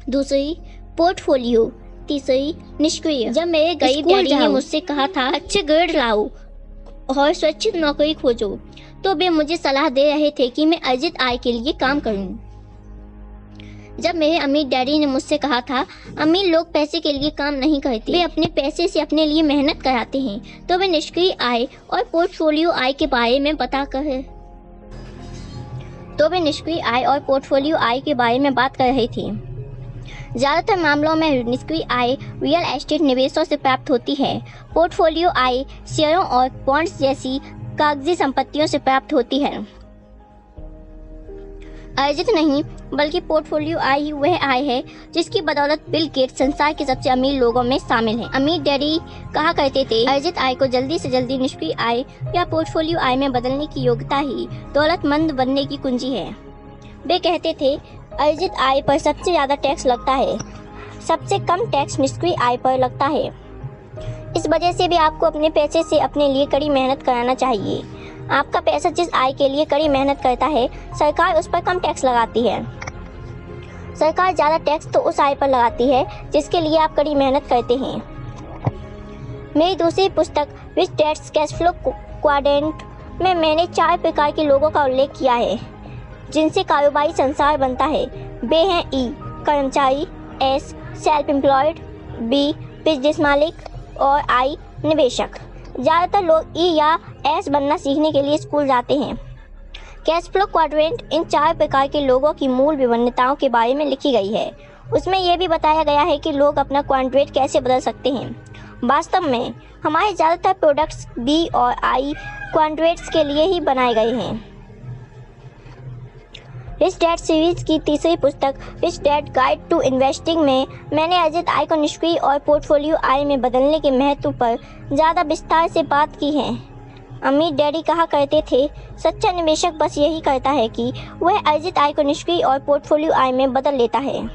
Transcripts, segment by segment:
दूसरी पोर्टफोलियो, तीसरी निष्क्रिय। जब मेरे गरीब डैडी ने मुझसे कहा था अच्छे ग्रेड लाओ और सुरक्षित नौकरी खोजो, तो वे मुझे सलाह दे रहे थे कि मैं अर्जित आय के लिए काम करूं। जब मेरे अमीर डैडी ने मुझसे कहा था अमीर लोग पैसे के लिए काम नहीं करते, वे अपने पैसे से अपने लिए मेहनत कराते हैं, तो वे निष्क्रिय आय और पोर्टफोलियो आय के बारे में बात कर रहे थे। ज़्यादातर मामलों में निष्क्रिय आय रियल एस्टेट निवेशों से प्राप्त होती है। पोर्टफोलियो आय शेयरों और बॉन्ड्स जैसी कागजी संपत्तियों से प्राप्त होती है। अर्जित नहीं, बल्कि पोर्टफोलियो आय ही वह आय है जिसकी बदौलत बिल गेट्स संसार के सबसे अमीर लोगों में शामिल हैं। अमीर डैडी कहा करते थे अर्जित आय को जल्दी से जल्दी निष्क्रिय आय या पोर्टफोलियो आय में बदलने की योग्यता ही दौलतमंद बनने की कुंजी है। वे कहते थे अर्जित आय पर सबसे ज़्यादा टैक्स लगता है, सबसे कम टैक्स निष्क्रिय आय पर लगता है। इस वजह से भी आपको अपने पैसे से अपने लिए कड़ी मेहनत कराना चाहिए। आपका पैसा जिस आय के लिए कड़ी मेहनत करता है, सरकार उस पर कम टैक्स लगाती है। सरकार ज़्यादा टैक्स तो उस आय पर लगाती है जिसके लिए आप कड़ी मेहनत करते हैं। मेरी दूसरी पुस्तक Rich Dad's Cash Flow Quadrant में मैंने 4 प्रकार के लोगों का उल्लेख किया है जिनसे कारोबारी संसार बनता है। वे हैं ई कर्मचारी, S self employed, B business मालिक और आई निवेशक। ज़्यादातर लोग ई या एस बनना सीखने के लिए स्कूल जाते हैं। कैश फ्लो क्वाड्रेंट इन 4 प्रकार के लोगों की मूल विभिन्नताओं के बारे में लिखी गई है। उसमें यह भी बताया गया है कि लोग अपना क्वाड्रेंट कैसे बदल सकते हैं। वास्तव में हमारे ज़्यादातर प्रोडक्ट्स बी और आई क्वाड्रेंट्स के लिए ही बनाए गए हैं। रिच डैड सीरीज की तीसरी पुस्तक rich dad guide to investing में मैंने अर्जित आय को निष्क्रिय और पोर्टफोलियो आय में बदलने के महत्व पर ज़्यादा विस्तार से बात की है। अमीर डैडी कहा करते थे सच्चा निवेशक बस यही करता है कि वह अर्जित आय को निष्क्रिय और पोर्टफोलियो आय में बदल लेता है।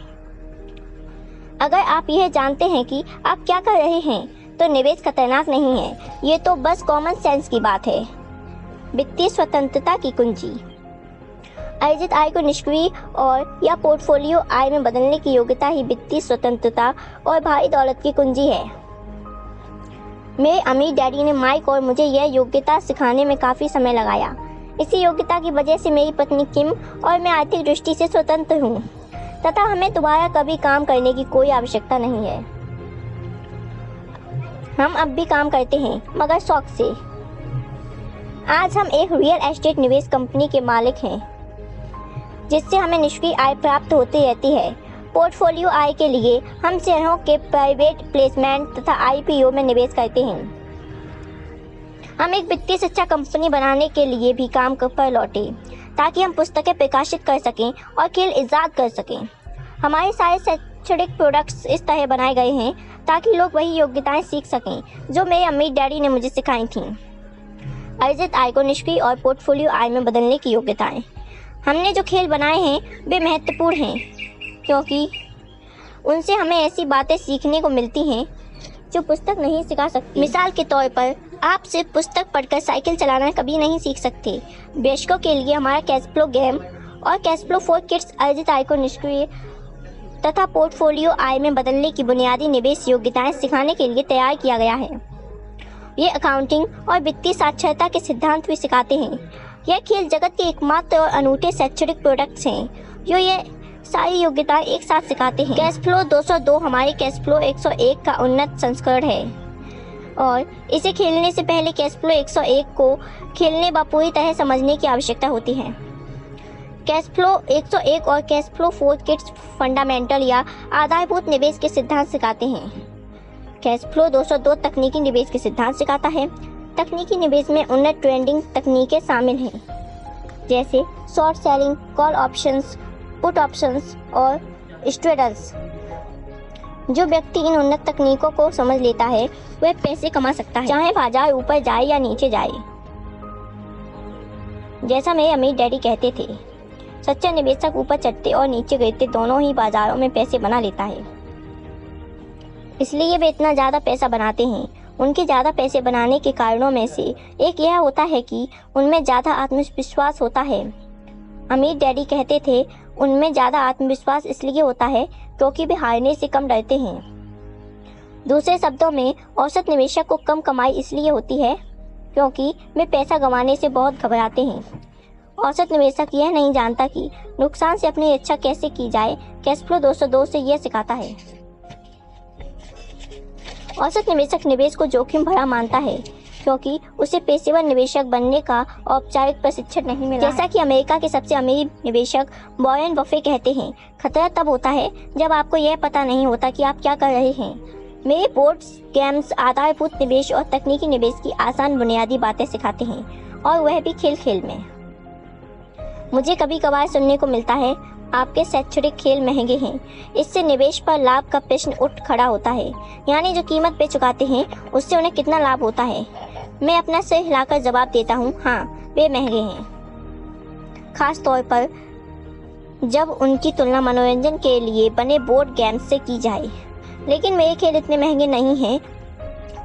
अगर आप यह जानते हैं कि आप क्या कर रहे हैं तो निवेश खतरनाक नहीं है, ये तो बस कॉमन सेंस की बात है। वित्तीय स्वतंत्रता की कुंजी। अर्जित आय को निष्क्रिय और या पोर्टफोलियो आय में बदलने की योग्यता ही वित्तीय स्वतंत्रता और भारी दौलत की कुंजी है। मेरे अमीर डैडी ने माइक और मुझे यह योग्यता सिखाने में काफ़ी समय लगाया। इसी योग्यता की वजह से मेरी पत्नी किम और मैं आर्थिक दृष्टि से स्वतंत्र हूँ तथा हमें दोबारा कभी काम करने की कोई आवश्यकता नहीं है। हम अब भी काम करते हैं मगर शौक से। आज हम एक रियल एस्टेट निवेश कंपनी के मालिक हैं जिससे हमें निष्क्रिय आय प्राप्त होती रहती है। पोर्टफोलियो आय के लिए हम शेयरों के प्राइवेट प्लेसमेंट तथा आईपीओ में निवेश करते हैं। हम एक वित्तीय शिक्षा कंपनी बनाने के लिए भी काम पर लौटे ताकि हम पुस्तकें प्रकाशित कर सकें और खेल इजाद कर सकें। हमारे सारे शैक्षणिक प्रोडक्ट्स इस तरह बनाए गए हैं ताकि लोग वही योग्यताएं सीख सकें जो मेरे अमीर डैडी ने मुझे सिखाई थीं। अर्जित आय को निष्क्रिय और पोर्टफोलियो आय में बदलने की योग्यताएं। हमने जो खेल बनाए हैं वे महत्वपूर्ण हैं क्योंकि उनसे हमें ऐसी बातें सीखने को मिलती हैं जो पुस्तक नहीं सिखा सकती। मिसाल के तौर पर आप सिर्फ पुस्तक पढ़कर साइकिल चलाना कभी नहीं सीख सकते। वयस्कों के लिए हमारा कैश फ्लो गेम और कैश फ्लो फॉर किड्स अर्जित आय को निष्क्रिय तथा पोर्टफोलियो आय में बदलने की बुनियादी निवेश योग्यताएं सिखाने के लिए तैयार किया गया है। ये अकाउंटिंग और वित्तीय साक्षरता के सिद्धांत भी सिखाते हैं। यह खेल जगत के एकमात्र और अनूठे शैक्षणिक प्रोडक्ट्स हैं जो ये सारी योग्यताएं एक साथ सिखाते हैं। कैश फ्लो 202 हमारे कैश फ्लो 101 का उन्नत संस्करण है और इसे खेलने से पहले कैश फ्लो 101 को खेलने व पूरी तरह समझने की आवश्यकता होती है। कैश फ्लो 101 और cash flow for kids fundamental या आधारभूत निवेश के सिद्धांत सिखाते हैं। कैश फ्लो 202 तकनीकी निवेश के सिद्धांत सिखाता है। तकनीकी निवेश में उन्नत ट्रेडिंग तकनीकें शामिल हैं जैसे short selling, call options, put options और स्ट्रेडल्स। जो व्यक्ति इन उन्नत तकनीकों को समझ लेता है वह पैसे कमा सकता है चाहे बाजार ऊपर जाए या नीचे जाए। जैसा मेरे अमीर डैडी कहते थे, सच्चा निवेशक ऊपर चढ़ते और नीचे गिरते दोनों ही बाजारों में पैसे बना लेता है। इसलिए वे इतना ज़्यादा पैसा बनाते हैं। उनके ज़्यादा पैसे बनाने के कारणों में से एक यह होता है कि उनमें ज़्यादा आत्मविश्वास होता है। अमीर डैडी कहते थे उनमें ज़्यादा आत्मविश्वास इसलिए होता है क्योंकि वे हारने से कम डरते हैं। दूसरे शब्दों में, औसत निवेशक को कम कमाई इसलिए होती है क्योंकि वे पैसा गंवाने से बहुत घबराते हैं। औसत निवेशक यह नहीं जानता कि नुकसान से अपनी रक्षा कैसे की जाए। कैश फ्लो 202 से यह सिखाता है। औसत निवेशक निवेश को जोखिम भरा मानता है क्योंकि उसे पेशेवर निवेशक बनने का औपचारिक प्रशिक्षण नहीं मिला। जैसा कि अमेरिका के सबसे अमीर निवेशक वॉरेन बफे कहते हैं, खतरा तब होता है जब आपको यह पता नहीं होता कि आप क्या कर रहे हैं। मेरे बोर्ड गेम्स आधारभूत निवेश और तकनीकी निवेश की आसान बुनियादी बातें सिखाते हैं, और वह भी खेल खेल में। मुझे कभी कभार सुनने को मिलता है, आपके शैक्षणिक खेल महंगे हैं। इससे निवेश पर लाभ का प्रश्न उठ खड़ा होता है, यानी जो कीमत पे चुकाते हैं उससे उन्हें कितना लाभ होता है। मैं अपना सिर हिलाकर जवाब देता हूँ, हाँ, वे महंगे हैं, खास तौर पर जब उनकी तुलना मनोरंजन के लिए बने बोर्ड गेम्स से की जाए। लेकिन मेरे खेल इतने महंगे नहीं हैं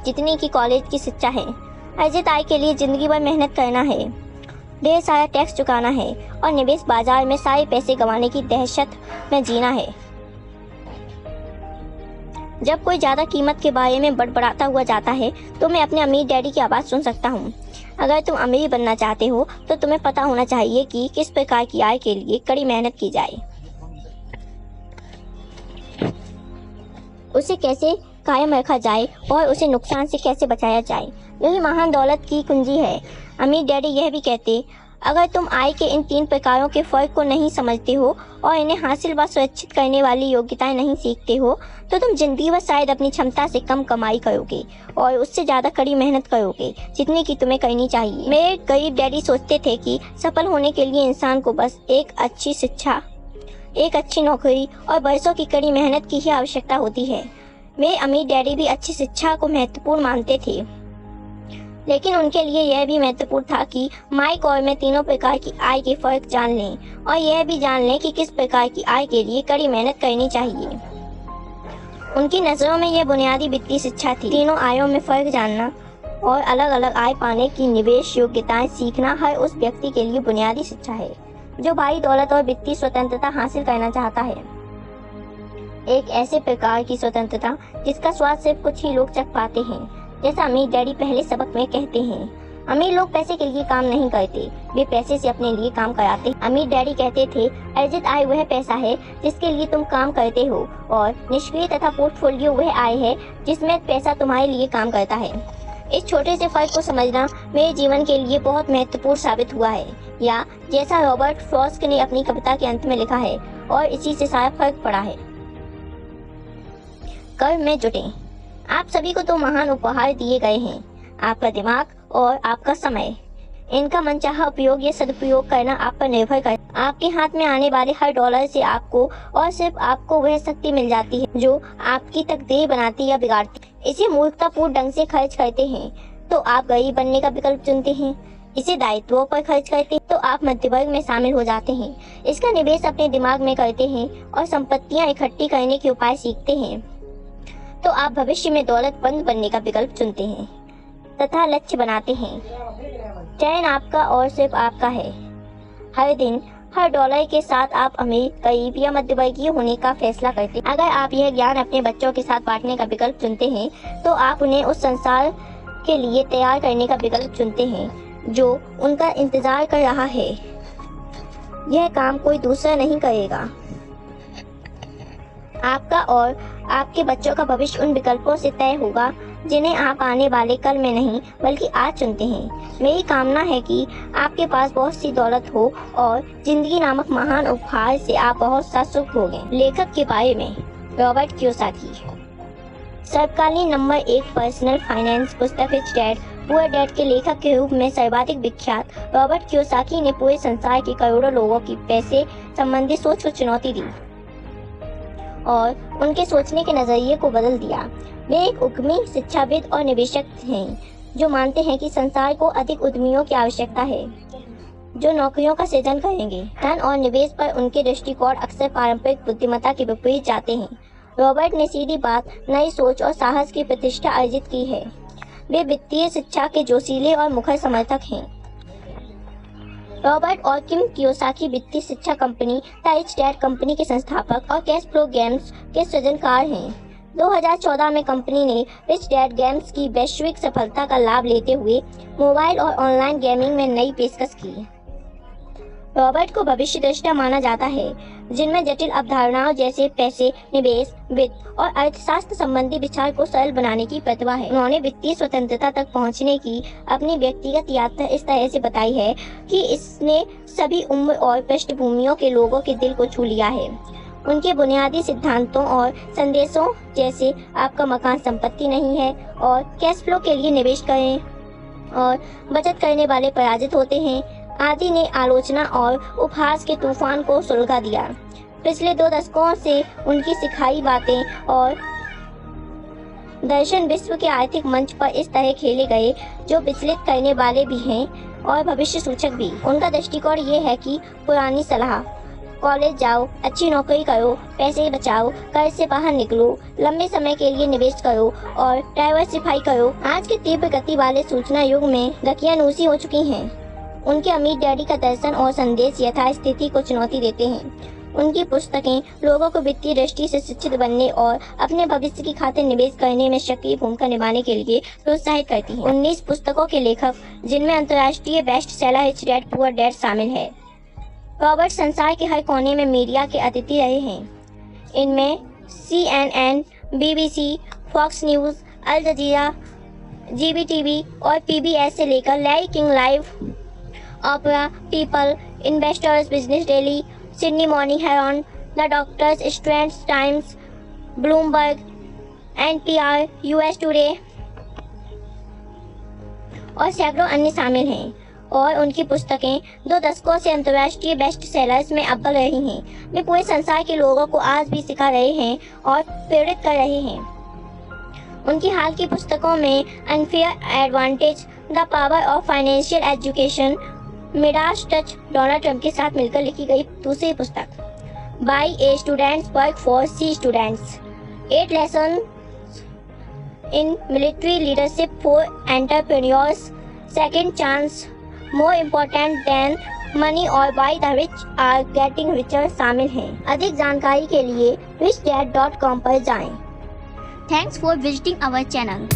जितनी की कॉलेज की शिक्षा है। अर्जित आय के लिए जिंदगी भर मेहनत करना है, ढेर सारा टैक्स चुकाना है और निवेश बाजार में सारे पैसे गंवाने की दहशत में जीना है। जब कोई ज़्यादा कीमत के बारे में बड़बड़ाता हुआ जाता है तो मैं अपने अमीर डैडी की आवाज़ सुन सकता हूँ। अगर तुम अमीर बनना चाहते हो तो तुम्हें पता होना चाहिए कि किस प्रकार की आय के लिए कड़ी मेहनत की जाए, उसे कैसे कायम रखा जाए और उसे नुकसान से कैसे बचाया जाए। यही महान दौलत की कुंजी है। अमीर डैडी यह भी कहते, अगर तुम आय के इन 3 प्रकारों के फ़र्क को नहीं समझते हो और इन्हें हासिल व सुरक्षित करने वाली योग्यताएं नहीं सीखते हो तो तुम जिंदगी भर शायद अपनी क्षमता से कम कमाई करोगे और उससे ज़्यादा कड़ी मेहनत करोगे जितनी कि तुम्हें करनी चाहिए। मेरे गरीब डैडी सोचते थे कि सफल होने के लिए इंसान को बस एक अच्छी शिक्षा, एक अच्छी नौकरी और बरसों की कड़ी मेहनत की ही आवश्यकता होती है। मेरे अमीर डैडी भी अच्छी शिक्षा को महत्वपूर्ण मानते थे, लेकिन उनके लिए यह भी महत्वपूर्ण था कि माइक और मैं तीनों प्रकार की आय के फर्क जान लें और यह भी जान लें कि किस प्रकार की आय के लिए कड़ी मेहनत करनी चाहिए। उनकी नज़रों में यह बुनियादी वित्तीय शिक्षा थी। तीनों आयों में फर्क जानना और अलग अलग आय पाने की निवेश योग्यताएं सीखना हर उस व्यक्ति के लिए बुनियादी शिक्षा है जो भारी दौलत और वित्तीय स्वतंत्रता हासिल करना चाहता है। एक ऐसे प्रकार की स्वतंत्रता जिसका स्वाद सिर्फ कुछ ही लोग चख पाते हैं। जैसा अमीर डैडी पहले सबक में कहते हैं, अमीर लोग पैसे के लिए काम नहीं करते, वे पैसे से अपने लिए काम कराते। अमीर डैडी कहते थे, अर्जित आय वह पैसा है जिसके लिए तुम काम करते हो और निष्क्रिय तथा पोर्टफोलियो वह आय है जिसमें पैसा तुम्हारे लिए काम करता है। इस छोटे से फर्क को समझना मेरे जीवन के लिए बहुत महत्वपूर्ण साबित हुआ है, या जैसा रॉबर्ट फ्रॉस्ट ने अपनी कविता के अंत में लिखा है, और इसी से सारा फर्क पड़ा है। कर्म में जुटें। आप सभी को 2 महान उपहार दिए गए हैं, आपका दिमाग और आपका समय। इनका मनचाहा उपयोग या सदुपयोग करना आप पर निर्भर करता है। आपके हाथ में आने वाले हर डॉलर से आपको और सिर्फ आपको वह शक्ति मिल जाती है जो आपकी तकदीर बनाती या बिगाड़ती। इसे मूर्खतापूर्ण ढंग से खर्च करते हैं तो आप गरीब बनने का विकल्प चुनते हैं। इसे दायित्वों पर खर्च करते हैं तो आप मध्य वर्ग में शामिल हो जाते हैं। इसका निवेश अपने दिमाग में करते हैं और संपत्तियां इकट्ठी करने के उपाय सीखते हैं तो आप भविष्य में दौलतमंद बनने का विकल्प चुनते हैं तथा लक्ष्य बनाते हैं। चयन आपका और सिर्फ आपका है। हर दिन हर डॉलर के साथ आप अमीर, गरीब या मध्यवर्गीय होने का फैसला करते हैं। अगर आप यह ज्ञान अपने बच्चों के साथ बांटने का विकल्प चुनते हैं तो आप उन्हें उस संसार के लिए तैयार करने का विकल्प चुनते हैं जो उनका इंतजार कर रहा है। यह काम कोई दूसरा नहीं करेगा। आपका और आपके बच्चों का भविष्य उन विकल्पों से तय होगा जिन्हें आप आने वाले कल में नहीं बल्कि आज चुनते हैं। मेरी कामना है कि आपके पास बहुत सी दौलत हो और जिंदगी नामक महान उपहार से आप बहुत सा सुख भोगें। लेखक के बारे में रॉबर्ट कियोसाकी। सर्वकालीन नंबर 1 पर्सनल फाइनेंस पुस्तक रिच डैड पुअर डैड के लेखक के रूप में सर्वाधिक विख्यात रॉबर्ट कियोसाकी ने पूरे संसार के करोड़ों लोगों की पैसे संबंधी सोच को चुनौती दी और उनके सोचने के नजरिए को बदल दिया। वे एक उद्यमी, शिक्षाविद और निवेशक हैं जो मानते हैं कि संसार को अधिक उद्यमियों की आवश्यकता है जो नौकरियों का सृजन करेंगे। धन और निवेश पर उनके दृष्टिकोण अक्सर पारंपरिक बुद्धिमत्ता के विपरीत जाते हैं। रॉबर्ट ने सीधी बात, नई सोच और साहस की प्रतिष्ठा अर्जित की है। वे वित्तीय शिक्षा के जोशीले और मुखर समर्थक हैं। रॉबर्ट और किम कियोसाकी वित्तीय शिक्षा company the rich dad company के संस्थापक और कैश फ्लो गेम्स के सृजनकार हैं। 2014 में कंपनी ने रिच डैड गेम्स की वैश्विक सफलता का लाभ लेते हुए मोबाइल और ऑनलाइन गेमिंग में नई पेशकश की। रॉबर्ट को भविष्यद्रष्टा माना जाता है, जिनमें जटिल अवधारणाओं जैसे पैसे, निवेश, वित्त और अर्थशास्त्र संबंधी विचार को सरल बनाने की प्रतिभा है। उन्होंने वित्तीय स्वतंत्रता तक पहुंचने की अपनी व्यक्तिगत यात्रा इस तरह से बताई है कि इसने सभी उम्र और पृष्ठभूमियों के लोगों के दिल को छू लिया है। उनके बुनियादी सिद्धांतों और संदेशों जैसे आपका मकान संपत्ति नहीं है और कैश फ्लो के लिए निवेश करें और बचत करने वाले पराजित होते हैं आदि ने आलोचना और उपहास के तूफान को सुलगा दिया। पिछले 2 दशकों से उनकी सिखाई बातें और दर्शन विश्व के आर्थिक मंच पर इस तरह खेले गए जो विचलित करने वाले भी हैं और भविष्य सूचक भी। उनका दृष्टिकोण ये है कि पुरानी सलाह, कॉलेज जाओ, अच्छी नौकरी करो, पैसे बचाओ, कर्ज से बाहर निकलो, लंबे समय के लिए निवेश करो और डाइवर्सिफाई करो, आज के तीव्र गति वाले सूचना युग में दकियानूसी हो चुकी हैं। उनके अमीर डैडी का दर्शन और संदेश यथास्थिति को चुनौती देते हैं। उनकी पुस्तकें लोगों को वित्तीय दृष्टि से शिक्षित बनने और अपने भविष्य की खातिर निवेश करने में सक्रिय भूमिका निभाने के लिए प्रोत्साहित करती हैं। 19 पुस्तकों के लेखक, जिनमें अंतर्राष्ट्रीय best seller rich Dad Poor dad शामिल है। रॉबर्ट संसार के हर कोने में मीडिया के अतिथि रहे हैं। इनमें CNN, BBC, fox news, al Jazeera, GBTV और PBS से लेकर Larry King live, Oprah, people, investors business daily, Sydney morning herald, the doctors, Straits times, Bloomberg, NPR, US today और सैकड़ों अन्य शामिल हैं और उनकी पुस्तकें 2 दशकों से अंतर्राष्ट्रीय बेस्ट सेलर्स में अव्वल रही हैं। वे पूरे संसार के लोगों को आज भी सिखा रहे हैं और प्रेरित कर रहे हैं। उनकी हाल की पुस्तकों में unfair advantage, the power of financial education, Midas touch, Donald Trump के साथ मिलकर लिखी गई दूसरी पुस्तक, why A students work for C students, 8 lessons in military leadership for entrepreneurs, second chance, more important than money और why the rich are getting richer शामिल हैं। अधिक जानकारी के लिए richdad.com पर जाएं। Thanks for visiting our channel.